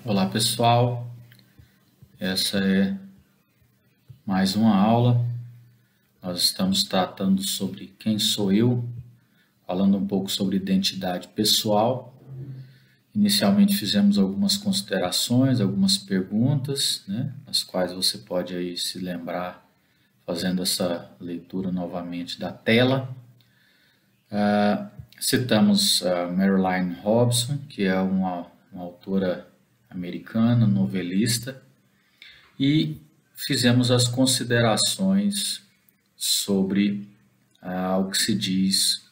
Olá pessoal, essa é mais uma aula. Nós estamos tratando sobre quem sou eu, falando um pouco sobre identidade pessoal. Inicialmente fizemos algumas considerações, algumas perguntas, as quais você pode aí se lembrar fazendo essa leitura novamente da tela. Citamos a Marilyn Robson, que é uma autora americana, novelista, e fizemos as considerações sobre o que se diz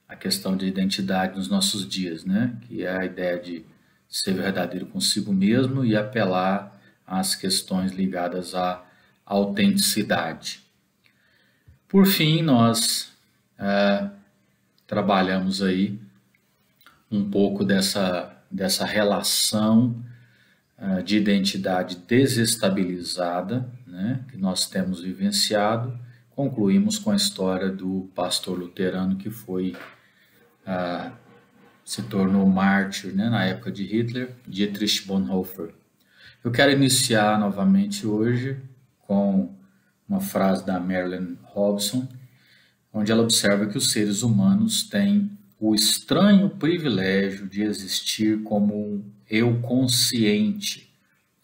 a questão de identidade nos nossos dias, que é a ideia de ser verdadeiro consigo mesmo e apelar às questões ligadas à autenticidade. Por fim, nós trabalhamos aí um pouco dessa relação de identidade desestabilizada, que nós temos vivenciado. Concluímos com a história do pastor luterano que se tornou mártir, na época de Hitler, Dietrich Bonhoeffer. Eu quero iniciar novamente hoje com uma frase da Marilyn Robson, onde ela observa que os seres humanos têm o estranho privilégio de existir como um eu consciente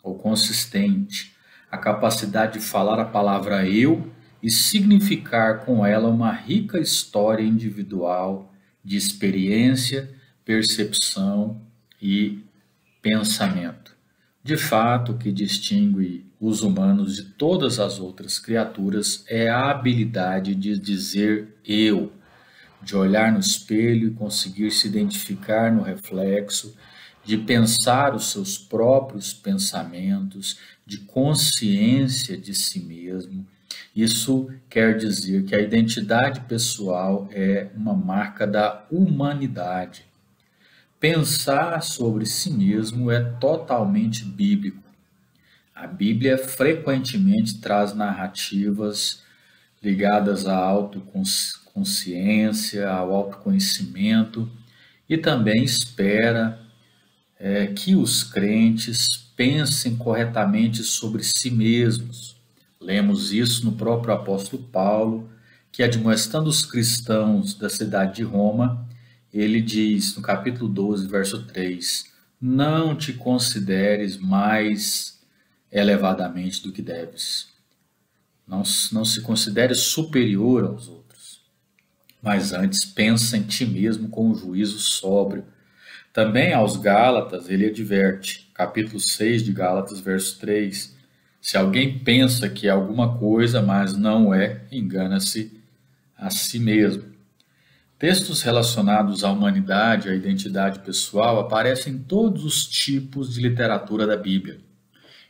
ou consistente, a capacidade de falar a palavra eu e significar com ela uma rica história individual de experiência, percepção e pensamento. De fato, o que distingue os humanos de todas as outras criaturas é a habilidade de dizer eu, de olhar no espelho e conseguir se identificar no reflexo, de pensar os seus próprios pensamentos, de consciência de si mesmo. Isso quer dizer que a identidade pessoal é uma marca da humanidade. Pensar sobre si mesmo é totalmente bíblico. A Bíblia frequentemente traz narrativas ligadas à autoconsciência, ao autoconhecimento e também espera que os crentes pensem corretamente sobre si mesmos. Lemos isso no próprio apóstolo Paulo, que admoestando os cristãos da cidade de Roma, ele diz no capítulo 12, verso 3, não te consideres mais elevadamente do que deves. Não se considere superior aos outros, mas antes pensa em ti mesmo com um juízo sóbrio. Também aos Gálatas ele adverte, capítulo 6 de Gálatas, verso 3, se alguém pensa que é alguma coisa, mas não é, engana-se a si mesmo. Textos relacionados à humanidade, à identidade pessoal, aparecem em todos os tipos de literatura da Bíblia,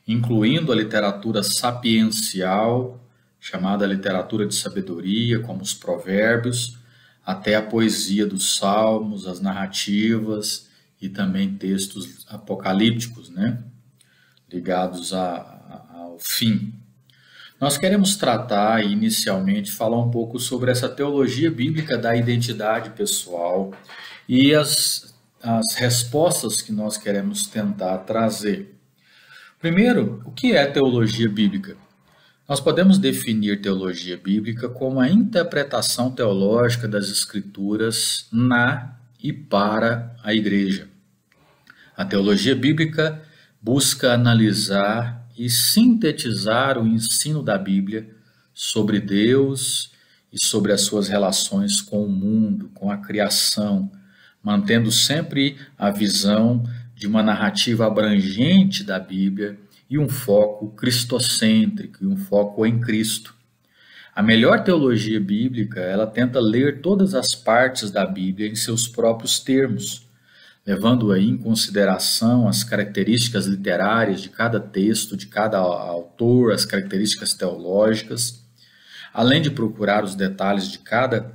incluindo a literatura sapiencial, chamada literatura de sabedoria, como os provérbios, até a poesia dos salmos, as narrativas e também textos apocalípticos, ligados ao fim. Nós queremos tratar e inicialmente falar um pouco sobre essa teologia bíblica da identidade pessoal e as respostas que nós queremos tentar trazer. Primeiro, o que é teologia bíblica? Nós podemos definir teologia bíblica como a interpretação teológica das Escrituras na e para a Igreja. A teologia bíblica busca analisar e sintetizar o ensino da Bíblia sobre Deus e sobre as suas relações com o mundo, com a criação, mantendo sempre a visão de uma narrativa abrangente da Bíblia e um foco cristocêntrico, e um foco em Cristo. A melhor teologia bíblica, ela tenta ler todas as partes da Bíblia em seus próprios termos, levando aí em consideração as características literárias de cada texto, de cada autor, as características teológicas, além de procurar os detalhes de cada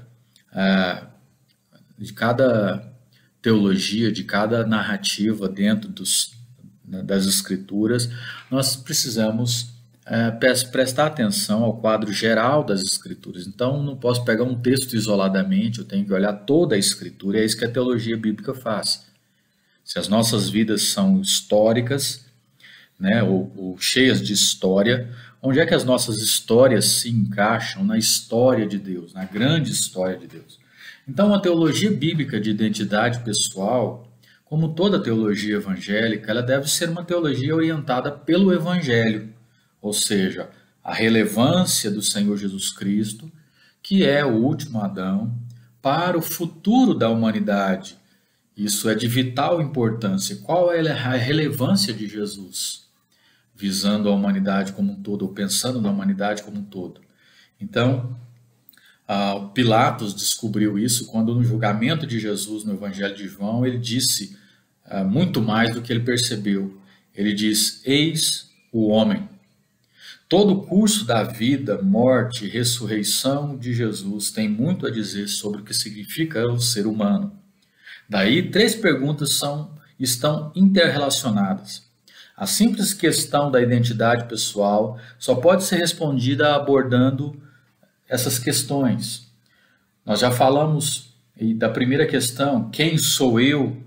teologia, de cada narrativa dentro das Escrituras. Nós precisamos prestar atenção ao quadro geral das Escrituras. Então, não posso pegar um texto isoladamente, eu tenho que olhar toda a Escritura, e é isso que a teologia bíblica faz. Se as nossas vidas são históricas, né, ou cheias de história. Onde é que as nossas histórias se encaixam na história de Deus, na grande história de Deus? Então, a teologia bíblica de identidade pessoal, como toda teologia evangélica, ela deve ser uma teologia orientada pelo Evangelho, ou seja, a relevância do Senhor Jesus Cristo, que é o último Adão, para o futuro da humanidade. Isso é de vital importância. Qual é a relevância de Jesus, visando a humanidade como um todo, ou pensando na humanidade como um todo? Então, Pilatos descobriu isso quando, no julgamento de Jesus no Evangelho de João, ele disse muito mais do que ele percebeu. Ele diz: eis o homem. Todo o curso da vida, morte e ressurreição de Jesus tem muito a dizer sobre o que significa o ser humano. Daí, 3 perguntas estão interrelacionadas. A simples questão da identidade pessoal só pode ser respondida abordando essas questões. Nós já falamos da primeira questão, quem sou eu?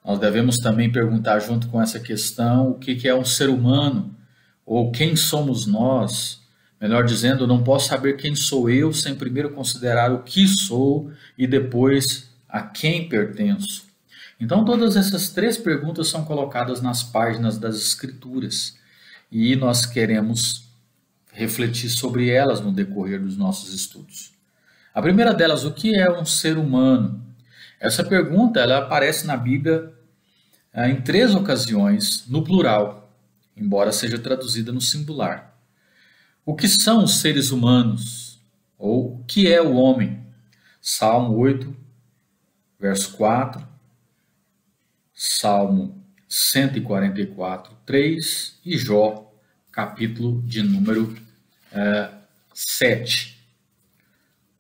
Nós devemos também perguntar junto com essa questão o que é um ser humano, ou quem somos nós. Melhor dizendo, eu não posso saber quem sou eu sem primeiro considerar o que sou e depois a quem pertenço. Então, todas essas 3 perguntas são colocadas nas páginas das Escrituras e nós queremos refletir sobre elas no decorrer dos nossos estudos. A primeira delas, o que é um ser humano? Essa pergunta ela aparece na Bíblia em 3 ocasiões, no plural, embora seja traduzida no singular. O que são os seres humanos? Ou o que é o homem? Salmo 8, verso 4, Salmo 144, 3 e Jó, capítulo de número 7.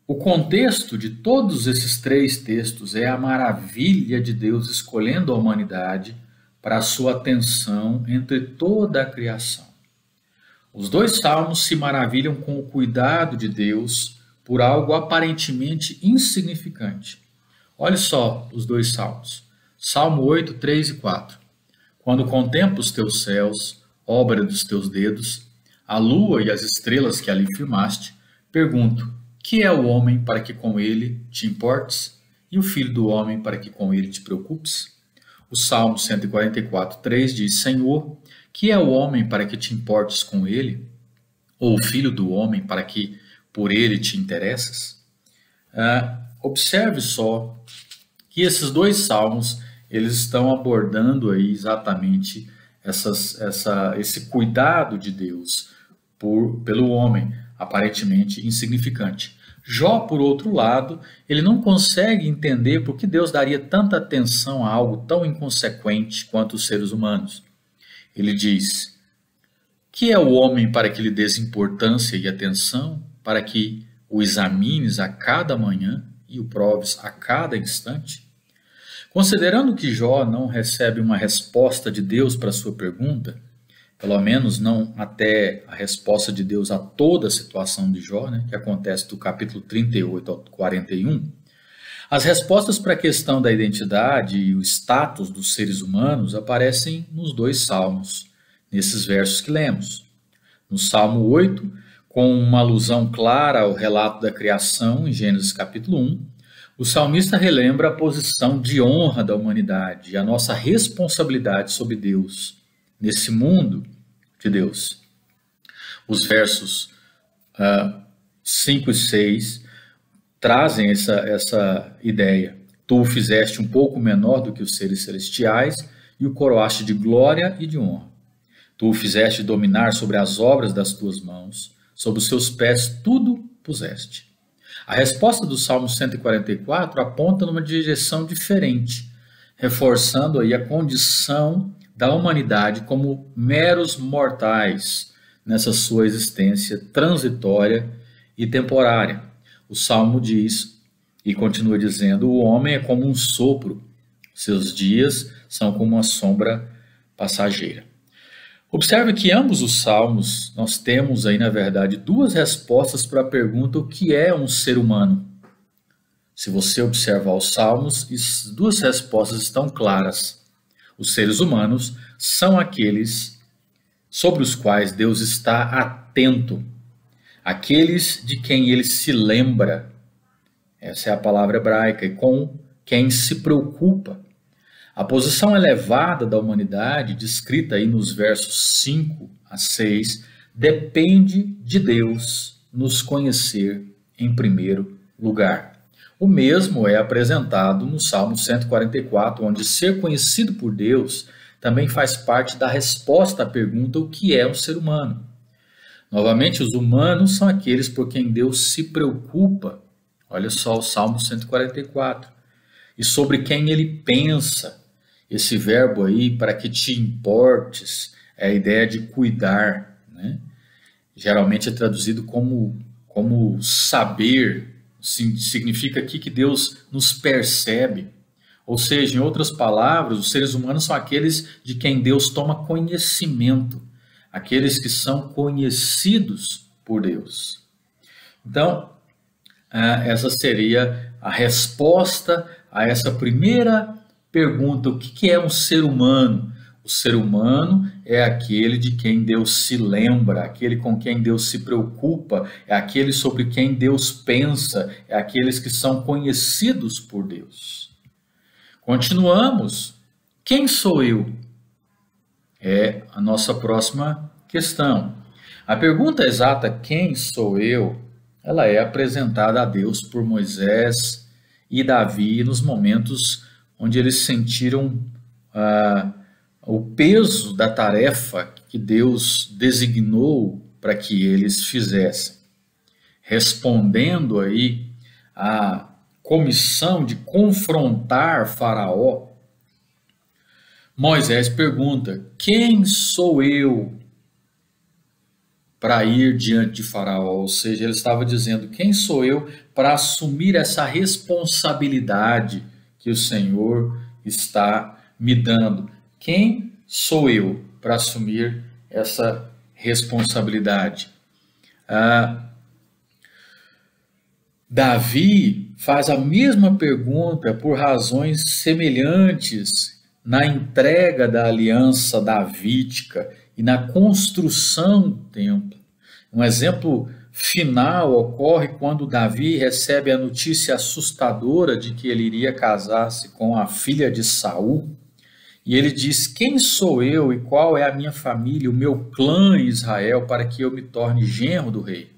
O contexto de todos esses 3 textos é a maravilha de Deus escolhendo a humanidade para a sua atenção entre toda a criação. Os 2 salmos se maravilham com o cuidado de Deus por algo aparentemente insignificante. Olhe só os 2 salmos. Salmo 8, 3 e 4. Quando contemplo os teus céus, obra dos teus dedos, a lua e as estrelas que ali firmaste, pergunto, que é o homem para que com ele te importes? E o filho do homem para que com ele te preocupes? O Salmo 144, 3 diz, Senhor, que é o homem para que te importes com ele? Ou o filho do homem para que por ele te interessas? Observe só que esses 2 salmos, eles estão abordando aí exatamente esse cuidado de Deus pelo homem, aparentemente insignificante. Jó, por outro lado, ele não consegue entender por que Deus daria tanta atenção a algo tão inconsequente quanto os seres humanos. Ele diz, que é o homem para que lhe dês importância e atenção, para que o examines a cada manhã e o proves a cada instante? Considerando que Jó não recebe uma resposta de Deus para sua pergunta, pelo menos não até a resposta de Deus a toda a situação de Jó, né, que acontece do capítulo 38 ao 41, as respostas para a questão da identidade e o status dos seres humanos aparecem nos 2 salmos, nesses versos que lemos. No Salmo 8, com uma alusão clara ao relato da criação, em Gênesis capítulo 1, o salmista relembra a posição de honra da humanidade e a nossa responsabilidade sobre Deus, nesse mundo de Deus. Os versos 5 e 6 trazem essa ideia. Tu o fizeste um pouco menor do que os seres celestiais e o coroaste de glória e de honra. Tu o fizeste dominar sobre as obras das tuas mãos, sob os seus pés tudo puseste. A resposta do Salmo 144 aponta numa direção diferente, reforçando aí a condição da humanidade como meros mortais nessa sua existência transitória e temporária. O Salmo diz, e continua dizendo, o homem é como um sopro, seus dias são como uma sombra passageira. Observe que ambos os salmos, nós temos aí, na verdade, 2 respostas para a pergunta o que é um ser humano. Se você observar os salmos, as 2 respostas estão claras. Os seres humanos são aqueles sobre os quais Deus está atento, aqueles de quem ele se lembra, essa é a palavra hebraica, e com quem se preocupa. A posição elevada da humanidade, descrita aí nos versos 5 a 6, depende de Deus nos conhecer em primeiro lugar. O mesmo é apresentado no Salmo 144, onde ser conhecido por Deus também faz parte da resposta à pergunta: o que é um ser humano? Novamente, os humanos são aqueles por quem Deus se preocupa. Olha só o Salmo 144. E sobre quem ele pensa. Esse verbo aí, para que te importes, é a ideia de cuidar, né? Geralmente é traduzido como saber, significa aqui que Deus nos percebe. Ou seja, em outras palavras, os seres humanos são aqueles de quem Deus toma conhecimento, aqueles que são conhecidos por Deus. Então, essa seria a resposta a essa primeira pergunta: o que é um ser humano? O ser humano é aquele de quem Deus se lembra, aquele com quem Deus se preocupa, é aquele sobre quem Deus pensa, é aqueles que são conhecidos por Deus. Continuamos. Quem sou eu? É a nossa próxima questão. A pergunta exata, quem sou eu, ela é apresentada a Deus por Moisés e Davi nos momentos onde eles sentiram o peso da tarefa que Deus designou para que eles fizessem. Respondendo aí à comissão de confrontar Faraó, Moisés pergunta: quem sou eu para ir diante de Faraó? Ou seja, ele estava dizendo: quem sou eu para assumir essa responsabilidade que o Senhor está me dando? Quem sou eu para assumir essa responsabilidade? Davi faz a mesma pergunta por razões semelhantes na entrega da aliança davídica e na construção do templo. Um exemplo final ocorre quando Davi recebe a notícia assustadora de que ele iria casar-se com a filha de Saul. E ele diz: quem sou eu e qual é a minha família, o meu clã Israel, para que eu me torne genro do rei?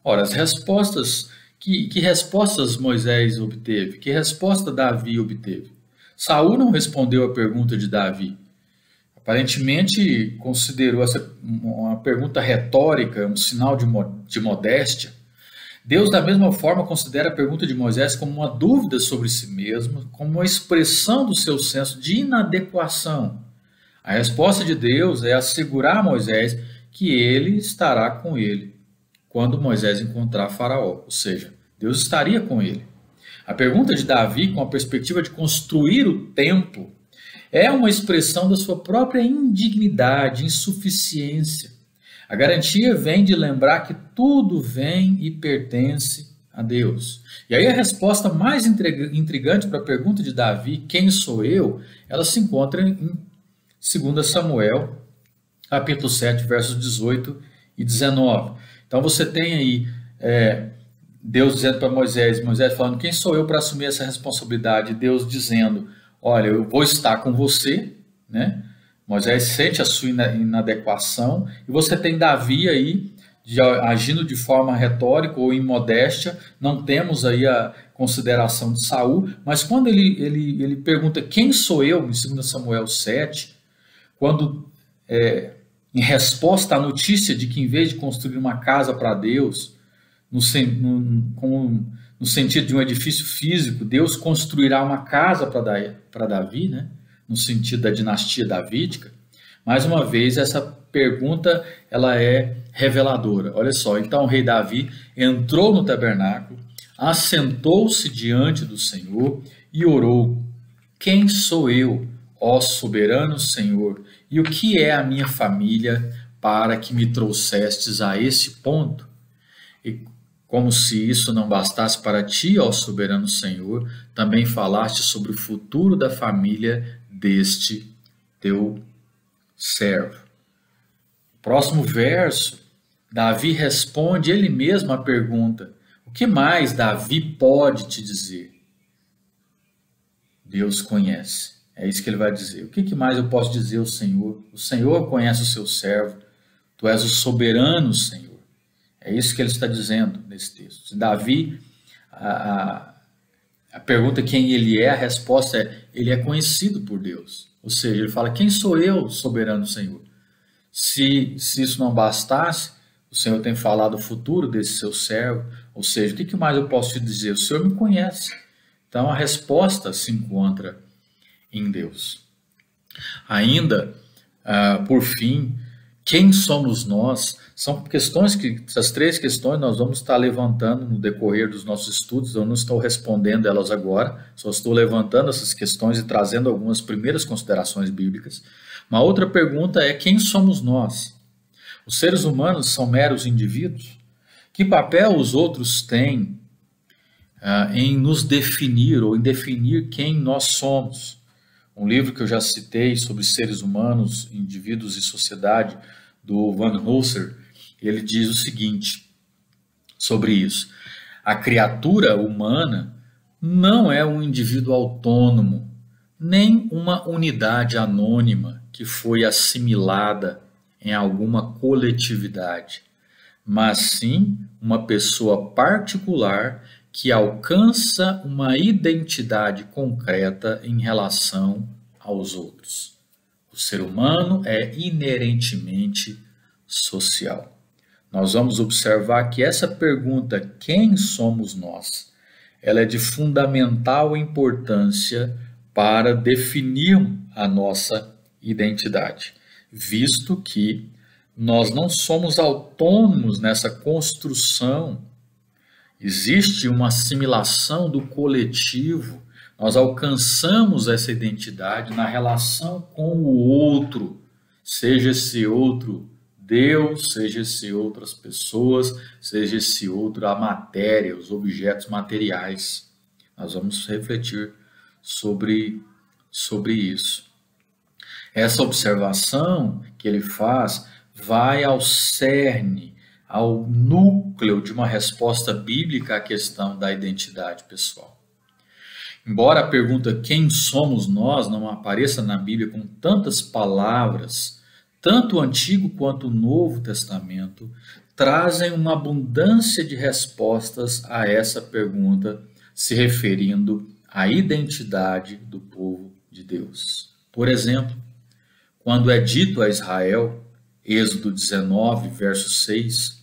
Ora, as respostas, que respostas Moisés obteve? Que resposta Davi obteve? Saul não respondeu a pergunta de Davi. Aparentemente considerou essa uma pergunta retórica, um sinal de modéstia. Deus, da mesma forma, considera a pergunta de Moisés como uma dúvida sobre si mesmo, como uma expressão do seu senso de inadequação. A resposta de Deus é assegurar a Moisés que ele estará com ele quando Moisés encontrar Faraó, ou seja, Deus estaria com ele. A pergunta de Davi, com a perspectiva de construir o templo, é uma expressão da sua própria indignidade, insuficiência. A garantia vem de lembrar que tudo vem e pertence a Deus. E aí a resposta mais intrigante para a pergunta de Davi, quem sou eu? Ela se encontra em 2 Samuel, capítulo 7, versos 18 e 19. Então você tem aí Deus dizendo para Moisés, Moisés falando: quem sou eu para assumir essa responsabilidade? Deus dizendo: olha, eu vou estar com você, né? Moisés sente a sua inadequação, e você tem Davi aí agindo de forma retórica ou em modéstia. Não temos aí a consideração de Saul, mas quando ele pergunta quem sou eu, em 2 Samuel 7, quando em resposta à notícia de que em vez de construir uma casa para Deus, no sentido de um edifício físico, Deus construirá uma casa para Davi, né? No sentido da dinastia davídica. Mais uma vez, essa pergunta ela é reveladora. Olha só, então o rei Davi entrou no tabernáculo, assentou-se diante do Senhor e orou: quem sou eu, ó soberano Senhor, e o que é a minha família para que me trouxestes a esse ponto? E como se isso não bastasse para ti, ó soberano Senhor, também falaste sobre o futuro da família deste teu servo. Próximo verso, Davi responde ele mesmo à pergunta: o que mais Davi pode te dizer? Deus conhece. É isso que ele vai dizer. O que mais eu posso dizer ao Senhor? O Senhor conhece o seu servo. Tu és o soberano, Senhor. É isso que ele está dizendo nesse texto. Davi, a pergunta quem ele é, a resposta é: ele é conhecido por Deus. Ou seja, ele fala: quem sou eu, soberano Senhor? Se isso não bastasse, o Senhor tem falado o futuro desse seu servo. Ou seja, o que mais eu posso te dizer? O Senhor me conhece. Então a resposta se encontra em Deus. Ainda, por fim, quem somos nós? São questões que, essas 3 questões nós vamos estar levantando no decorrer dos nossos estudos. Eu não estou respondendo elas agora, só estou levantando essas questões e trazendo algumas primeiras considerações bíblicas. Uma outra pergunta é: quem somos nós? Os seres humanos são meros indivíduos? Que papel os outros têm em nos definir ou em definir quem nós somos? Um livro que eu já citei sobre seres humanos, indivíduos e sociedade, do Van Husser, ele diz o seguinte sobre isso: a criatura humana não é um indivíduo autônomo, nem uma unidade anônima que foi assimilada em alguma coletividade, mas sim uma pessoa particular que alcança uma identidade concreta em relação aos outros. O ser humano é inerentemente social. Nós vamos observar que essa pergunta, quem somos nós, ela é de fundamental importância para definir a nossa identidade, visto que nós não somos autônomos nessa construção. Existe uma assimilação do coletivo, nós alcançamos essa identidade na relação com o outro, seja esse outro Deus, seja esse outras pessoas, seja esse outro a matéria, os objetos materiais. Nós vamos refletir sobre isso. Essa observação que ele faz vai ao cerne, ao núcleo de uma resposta bíblica à questão da identidade pessoal. Embora a pergunta quem somos nós não apareça na Bíblia com tantas palavras, tanto o Antigo quanto o Novo Testamento trazem uma abundância de respostas a essa pergunta, se referindo à identidade do povo de Deus. Por exemplo, quando é dito a Israel, Êxodo 19, verso 6,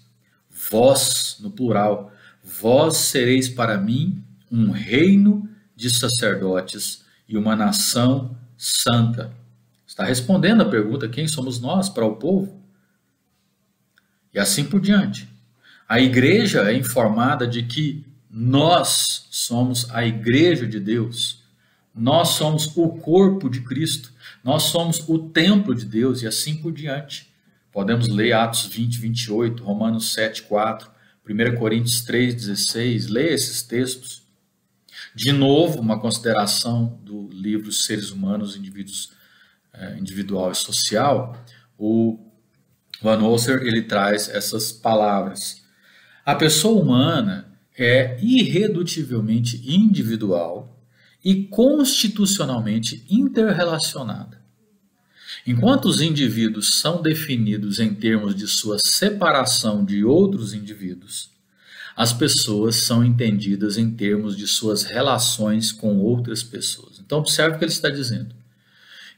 vós, no plural, vós sereis para mim um reino de sacerdotes e uma nação santa. Está respondendo a pergunta quem somos nós para o povo? E assim por diante. A igreja é informada de que nós somos a igreja de Deus. Nós somos o corpo de Cristo. Nós somos o templo de Deus e assim por diante. Podemos ler Atos 20, 28, Romanos 7, 4, 1 Coríntios 3, 16. Leia esses textos. De novo, uma consideração do livro Seres Humanos, Individual e Social. O Van Husser, ele traz essas palavras. A pessoa humana é irredutivelmente individual e constitucionalmente interrelacionada. Enquanto os indivíduos são definidos em termos de sua separação de outros indivíduos, as pessoas são entendidas em termos de suas relações com outras pessoas. Então, observe o que ele está dizendo.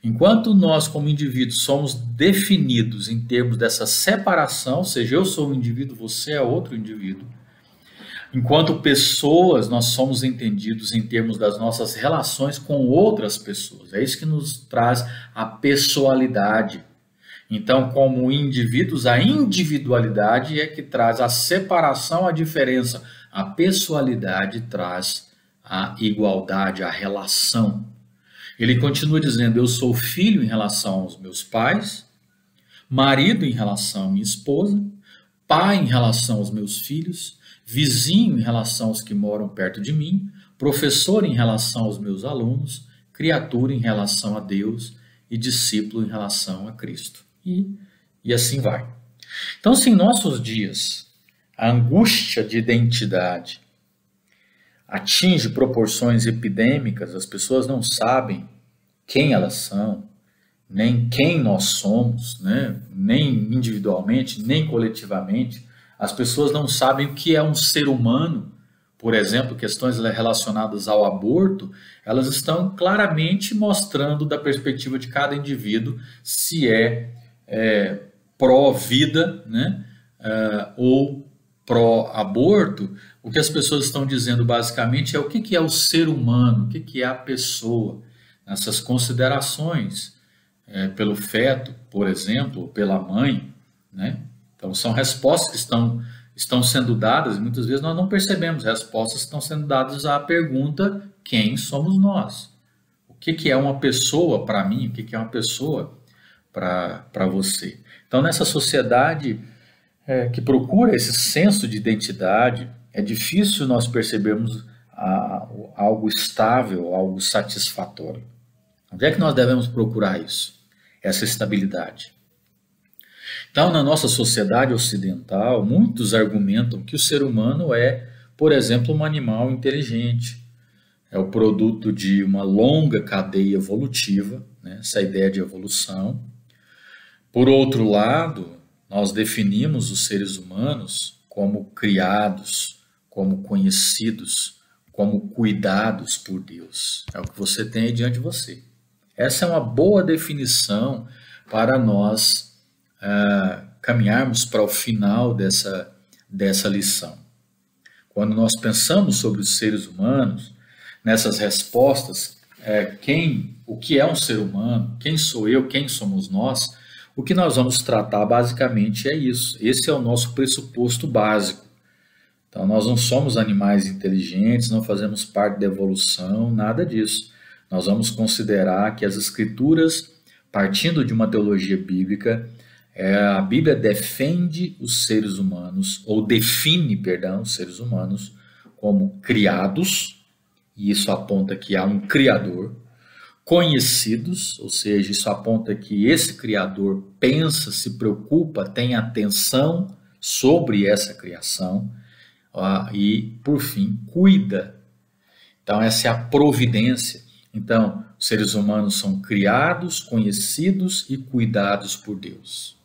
Enquanto nós, como indivíduos, somos definidos em termos dessa separação, ou seja, eu sou um indivíduo, você é outro indivíduo, enquanto pessoas, nós somos entendidos em termos das nossas relações com outras pessoas. É isso que nos traz a pessoalidade. Então, como indivíduos, a individualidade é que traz a separação, a diferença. A pessoalidade traz a igualdade, a relação. Ele continua dizendo: eu sou filho em relação aos meus pais, marido em relação à minha esposa, pai em relação aos meus filhos, vizinho em relação aos que moram perto de mim, professor em relação aos meus alunos, criatura em relação a Deus e discípulo em relação a Cristo. e assim vai. Então, se em nossos dias a angústia de identidade atinge proporções epidêmicas, as pessoas não sabem quem elas são, nem quem nós somos, né? Nem individualmente, nem coletivamente. As pessoas não sabem o que é um ser humano. Por exemplo, questões relacionadas ao aborto, elas estão claramente mostrando da perspectiva de cada indivíduo se é pró-vida, né? Ou pró-aborto. O que as pessoas estão dizendo basicamente é o que é o ser humano, o que é a pessoa, nessas considerações pelo feto, por exemplo, ou pela mãe, né? Então são respostas que estão sendo dadas, e muitas vezes nós não percebemos, respostas que estão sendo dadas à pergunta: quem somos nós? O que é uma pessoa para mim? O que é uma pessoa para você? Então, nessa sociedade que procura esse senso de identidade, é difícil nós percebermos algo estável, algo satisfatório. Onde é que nós devemos procurar isso? Essa estabilidade. Então, na nossa sociedade ocidental, muitos argumentam que o ser humano é, por exemplo, um animal inteligente. É o produto de uma longa cadeia evolutiva, né? Essa ideia de evolução. Por outro lado, nós definimos os seres humanos como criados, como conhecidos, como cuidados por Deus. É o que você tem aí diante de você. Essa é uma boa definição para nós caminharmos para o final dessa lição. Quando nós pensamos sobre os seres humanos, nessas respostas, o que é um ser humano, quem sou eu, quem somos nós, o que nós vamos tratar basicamente é isso. Esse é o nosso pressuposto básico. Então, nós não somos animais inteligentes, não fazemos parte da evolução, nada disso. Nós vamos considerar que as escrituras, partindo de uma teologia bíblica, a Bíblia defende os seres humanos, ou define, perdão, os seres humanos como criados, e isso aponta que há um Criador, conhecidos, ou seja, isso aponta que esse Criador pensa, se preocupa, tem atenção sobre essa criação, e, por fim, cuida. Então, essa é a providência. Então, os seres humanos são criados, conhecidos e cuidados por Deus.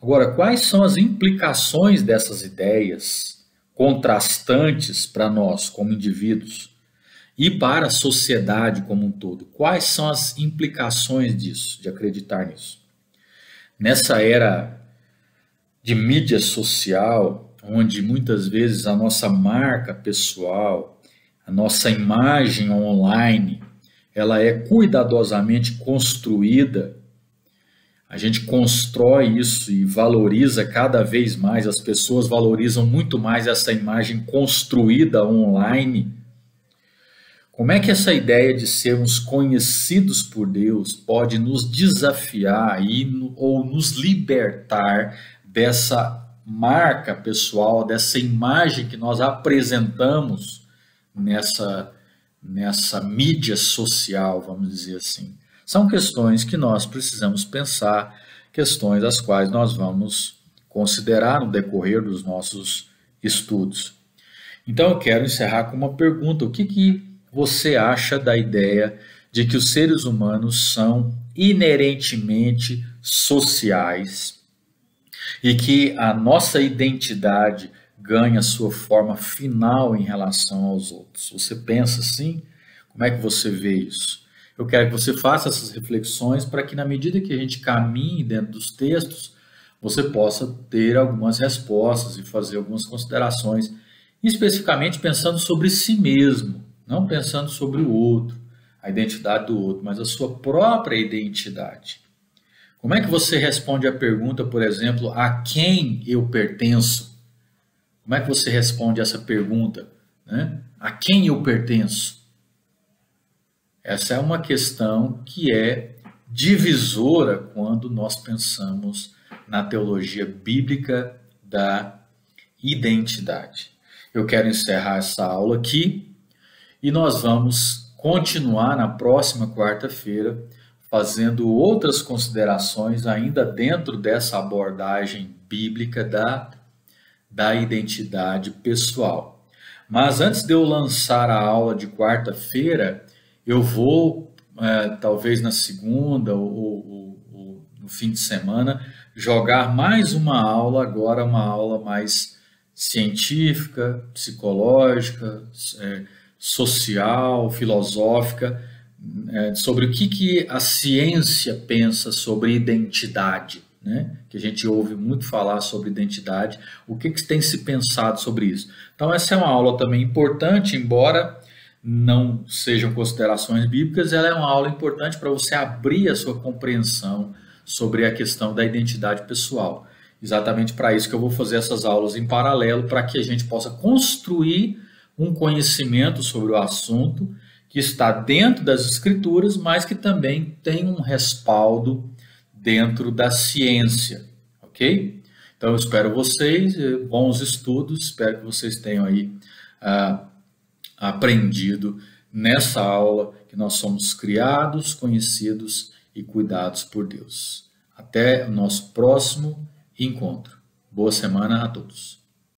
Agora, quais são as implicações dessas ideias contrastantes para nós, como indivíduos, e para a sociedade como um todo? Quais são as implicações disso, de acreditar nisso? Nessa era de mídia social, onde muitas vezes a nossa marca pessoal, a nossa imagem online, ela é cuidadosamente construída, a gente constrói isso e valoriza cada vez mais, as pessoas valorizam muito mais essa imagem construída online. Como é que essa ideia de sermos conhecidos por Deus pode nos desafiar ou nos libertar dessa marca pessoal, dessa imagem que nós apresentamos nessa mídia social, vamos dizer assim? São questões que nós precisamos pensar, questões as quais nós vamos considerar no decorrer dos nossos estudos. Então eu quero encerrar com uma pergunta: o que você acha da ideia de que os seres humanos são inerentemente sociais e que a nossa identidade ganha sua forma final em relação aos outros? Você pensa assim? Como é que você vê isso? Eu quero que você faça essas reflexões para que, na medida que a gente caminhe dentro dos textos, você possa ter algumas respostas e fazer algumas considerações, especificamente pensando sobre si mesmo, não pensando sobre o outro, a identidade do outro, mas a sua própria identidade. Como é que você responde à pergunta, por exemplo, a quem eu pertenço? Como é que você responde essa pergunta, né? A quem eu pertenço? Essa é uma questão que é divisora quando nós pensamos na teologia bíblica da identidade. Eu quero encerrar essa aula aqui e nós vamos continuar na próxima quarta-feira fazendo outras considerações ainda dentro dessa abordagem bíblica da identidade pessoal. Mas antes de eu lançar a aula de quarta-feira, eu vou, talvez na segunda ou no fim de semana, jogar mais uma aula, agora uma aula mais científica, psicológica, social, filosófica, sobre o que a ciência pensa sobre identidade, né? Que a gente ouve muito falar sobre identidade, o que tem se pensado sobre isso. Então essa é uma aula também importante, embora não sejam considerações bíblicas, ela é uma aula importante para você abrir a sua compreensão sobre a questão da identidade pessoal. Exatamente para isso que eu vou fazer essas aulas em paralelo, para que a gente possa construir um conhecimento sobre o assunto que está dentro das escrituras, mas que também tem um respaldo dentro da ciência, ok? Então eu espero vocês, bons estudos, espero que vocês tenham aí aprendido nessa aula que nós somos criados, conhecidos e cuidados por Deus. Até o nosso próximo encontro. Boa semana a todos.